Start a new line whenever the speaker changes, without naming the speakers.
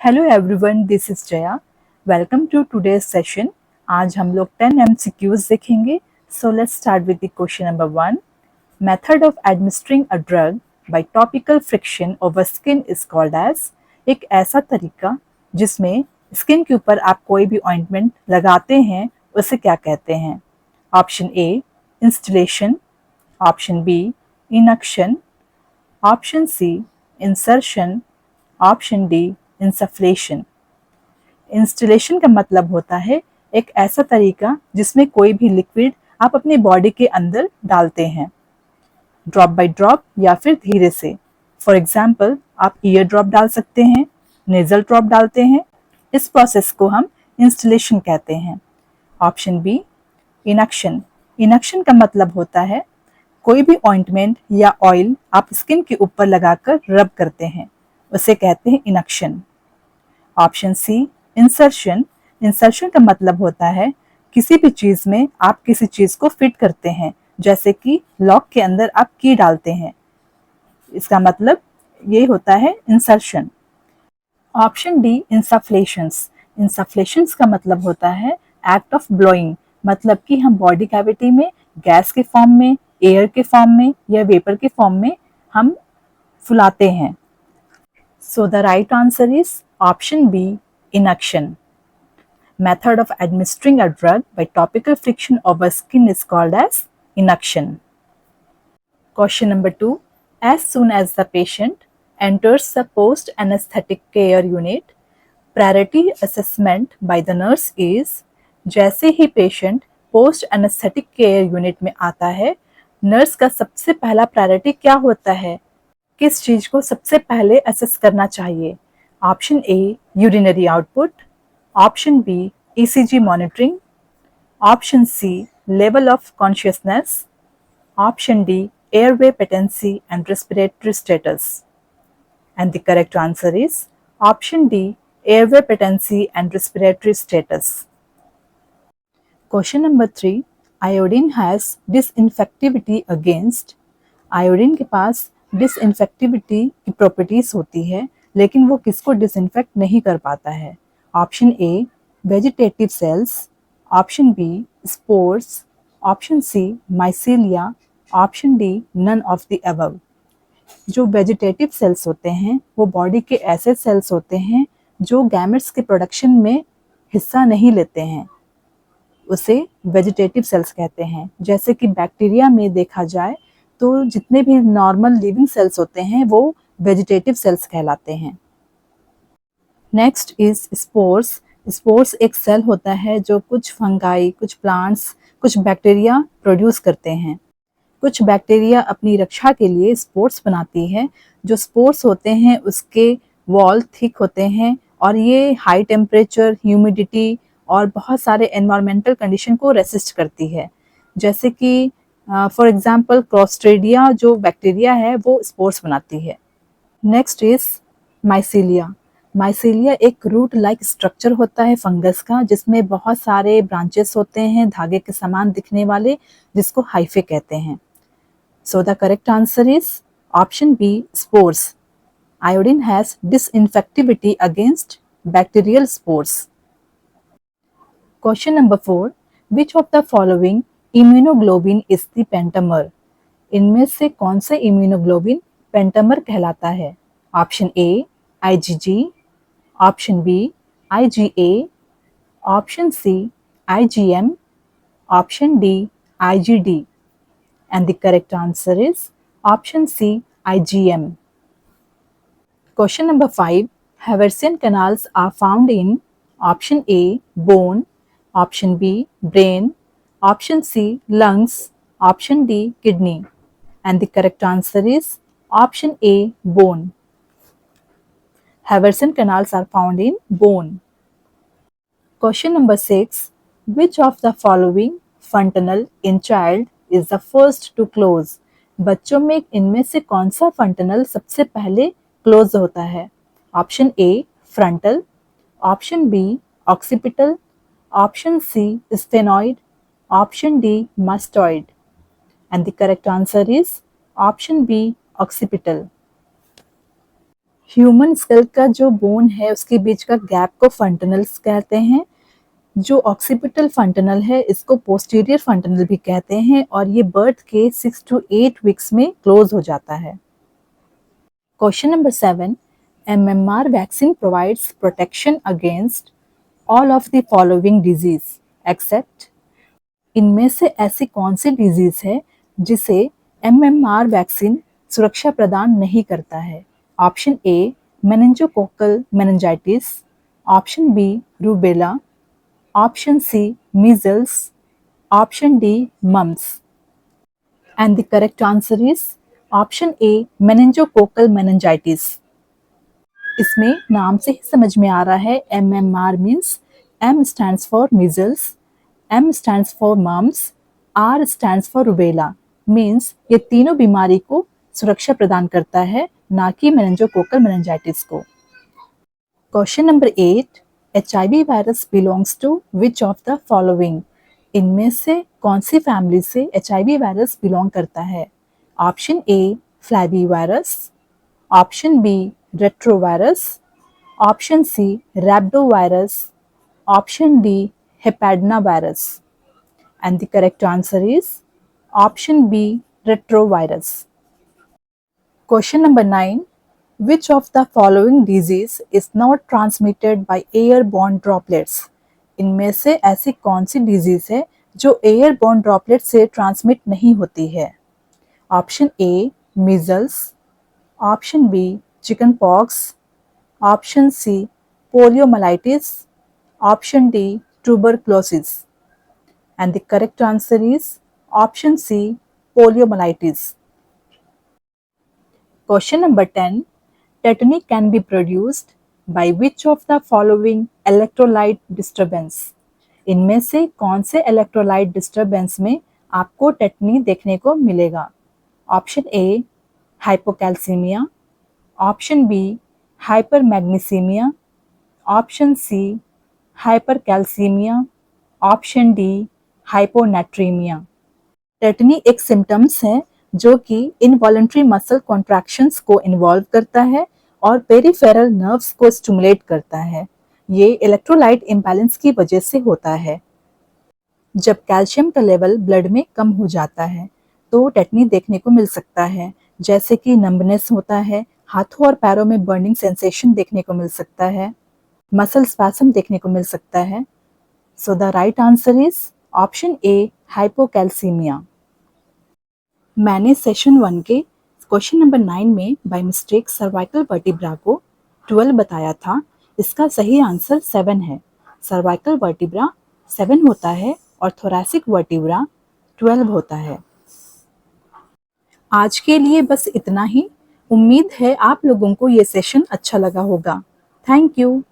Hello everyone, this is Jaya. Welcome to today's session. आज हम लोग 10 MCQs देखेंगे। So let's start with the question number 1। Method of administering a drug by topical friction over skin is called as. एक ऐसा तरीका जिसमें skin के ऊपर आप कोई भी ऑइंटमेंट लगाते हैं उसे क्या कहते हैं? Option a instillation, option b inunction, option C insertion, option d insufflation. Instillation का मतलब होता है एक ऐसा तरीका जिसमें कोई भी लिक्विड आप अपने बॉडी के अंदर डालते हैं, ड्रॉप बाय ड्रॉप या फिर धीरे से। फॉर एग्जाम्पल, आप ईयर ड्रॉप डाल सकते हैं, नेजल ड्रॉप डालते हैं। इस प्रोसेस को हम इंस्टलेशन कहते हैं। Option b इनक्शन। इनक्शन का मतलब होता है कोई भी ऑइंटमेंट या ऑयल आप स्किन के ऊपर लगाकर रब करते हैं, उसे कहते हैं इनक्शन। ऑप्शन सी इंसर्शन। इंसर्शन का मतलब होता है किसी भी चीज में आप किसी चीज को फिट करते हैं, जैसे कि लॉक के अंदर आप की डालते हैं, इसका मतलब ये होता है इंसर्शन। Option D इंसफ्लेशंस। इंसफ्लेशंस का मतलब होता है एक्ट ऑफ ब्लोइंग, मतलब कि हम बॉडी कैविटी में गैस के फॉर्म में, एयर के फॉर्म में या वेपर के फॉर्म में हम फुलाते हैं। So the right answer is option B, inuction. Method of administering a drug by topical friction over skin is called as inuction. Question number 2. As soon as the patient enters the post-anesthetic care unit, priority assessment by the nurse is। जैसे ही patient post anaesthetic care unit में आता है, nurse का सबसे पहला priority क्या होता है? किस चीज को सबसे पहले असेस करना चाहिए? Option a urinary output, option b ECG monitoring, option c level of consciousness, option d airway patency and respiratory status. And the correct answer is option d airway patency and respiratory status. Question number 3। Iodine has disinfectivity against. Iodine के पास डिसइंफेक्टिविटी की properties होती है, लेकिन वो किसको disinfect नहीं कर पाता है? Option A vegetative cells, option B spores, option C mycelia, option D none of the above. जो वेजिटेटिव सेल्स होते हैं वो बॉडी के ऐसे सेल्स होते हैं जो गैमेट्स के प्रोडक्शन में हिस्सा नहीं लेते हैं, उसे वेजिटेटिव सेल्स कहते हैं। जैसे कि बैक्टीरिया में देखा जाए तो जितने भी नॉर्मल लिविंग सेल्स होते हैं वो वेजिटेटिव सेल्स कहलाते हैं। Next is spores. स्पोर्स एक सेल होता है जो कुछ फंगाई, कुछ प्लांट्स, कुछ बैक्टीरिया प्रोड्यूस करते हैं। कुछ बैक्टीरिया अपनी रक्षा के लिए स्पोर्स बनाती है। जो स्पोर्स होते हैं उसके वॉल थिक होते हैं और ये हाई टेम्परेचर, ह्यूमिडिटी और बहुत सारे एनवायरमेंटल कंडीशन को रेसिस्ट करती है। जैसे कि फॉर एग्जाम्पल क्लोस्ट्रीडिया जो बैक्टीरिया है वो स्पोर्स बनाती है। Next is mycelia. माइसीलिया एक रूट लाइक स्ट्रक्चर होता है फंगस का, जिसमें बहुत सारे ब्रांचेस होते हैं धागे के समान दिखने वाले, जिसको हाइफे कहते हैं। So the correct answer is option B spores. Iodine has disinfectivity against bacterial spores. Question number 4। Which of the following immunoglobin is the pentamer. इनमें से कौन सा इम्यूनोग्लोबिन पेंटामर कहलाता है? Option a IgG, option b IgA, option c IgM, option d IgD. And the correct answer is option c IgM. Question number 5। Haversian canals are found in option A bone, option B brain, option C lungs, option D kidney. And the correct answer is option A bone. Haversian canals are found in bone. Question number 6. Which of the following fontanel in child is the first to close? बच्चों में इनमें से कौन सा fontanel सबसे पहले close होता है? Option a frontal, option b occipital, option c sphenoid, option d mastoid. And the correct answer is option b occipital. Human skull का जो बोन है उसके बीच का गैप को फंटनल्स कहते हैं। जो ऑक्सीपिटल फंटनल है इसको पोस्टीरियर फंटनल भी कहते हैं और ये बर्थ के 6 to 8 वीक्स में क्लोज हो जाता है। Question number 7, MMR vaccine provides protection against all of the following disease accept. इनमें से ऐसी कौन सी डिजीज है जिसे MMR वैक्सीन सुरक्षा प्रदान नहीं करता है? Option A meningococcal meningitis, option B rubella, option C measles, option D mumps. And the correct answer is option A meningococcal meningitis. इसमें नाम से ही समझ में आ रहा है MMR means M stands for measles, M stands for mumps, R stands for rubella means ये तीनों बीमारी को सुरक्षा प्रदान करता है, ना कि मेनिंजोकोकल मेनिंजाइटिस को। Question number 8, HIV virus belongs to which of the following. इनमें से कौन सी फैमिली से HIV वायरस बिलोंग करता है? Option a flavi virus, option b retrovirus, option c rhabdovirus, option d hepadna virus. And the correct answer is option b retrovirus. Question number 9, which of the following disease is not transmitted by airborne droplets? इनमें से ऐसी कौन सी disease है जो airborne droplet से transmit नहीं होती है? Option A measles, option B chicken pox, option C poliomyelitis, option D tuberculosis. And the correct answer is option C poliomyelitis. Question number 10, tetany can be produced by which of the following electrolyte disturbance? इनमें से कौन से electrolyte disturbance में आपको tetani देखने को मिलेगा? Option a hypocalcaemia, option b hypermagnesaemia, option c hypercalcaemia, option d hyponatraemia. Tetany एक सिम्टम्स है जो कि इनवॉलंटरी मसल कॉन्ट्रैक्शंस को इन्वॉल्व करता है और पेरिफेरल नर्व्स को स्टिमुलेट करता है। ये इलेक्ट्रोलाइट इम्बैलेंस की वजह से होता है। जब कैल्शियम का लेवल ब्लड में कम हो जाता है तो टेटनी देखने को मिल सकता है, जैसे कि नंबनेस होता है, हाथों और पैरों में बर्निंग सेंसेशन देखने को मिल सकता है, मसल स्पैसम देखने को मिल सकता है। So the right answer is option a hypocalcaemia. मैंने सेशन 1 के क्वेश्चन नंबर 9 में बाय मिस्टेक सर्वाइकल वर्टिब्रा को 12 बताया था। इसका सही आंसर 7 है। सर्वाइकल वर्टिब्रा 7 होता है और थोरैसिक वर्टिब्रा 12 होता है। आज के लिए बस इतना ही। उम्मीद है आप लोगों को ये सेशन अच्छा लगा होगा। Thank you.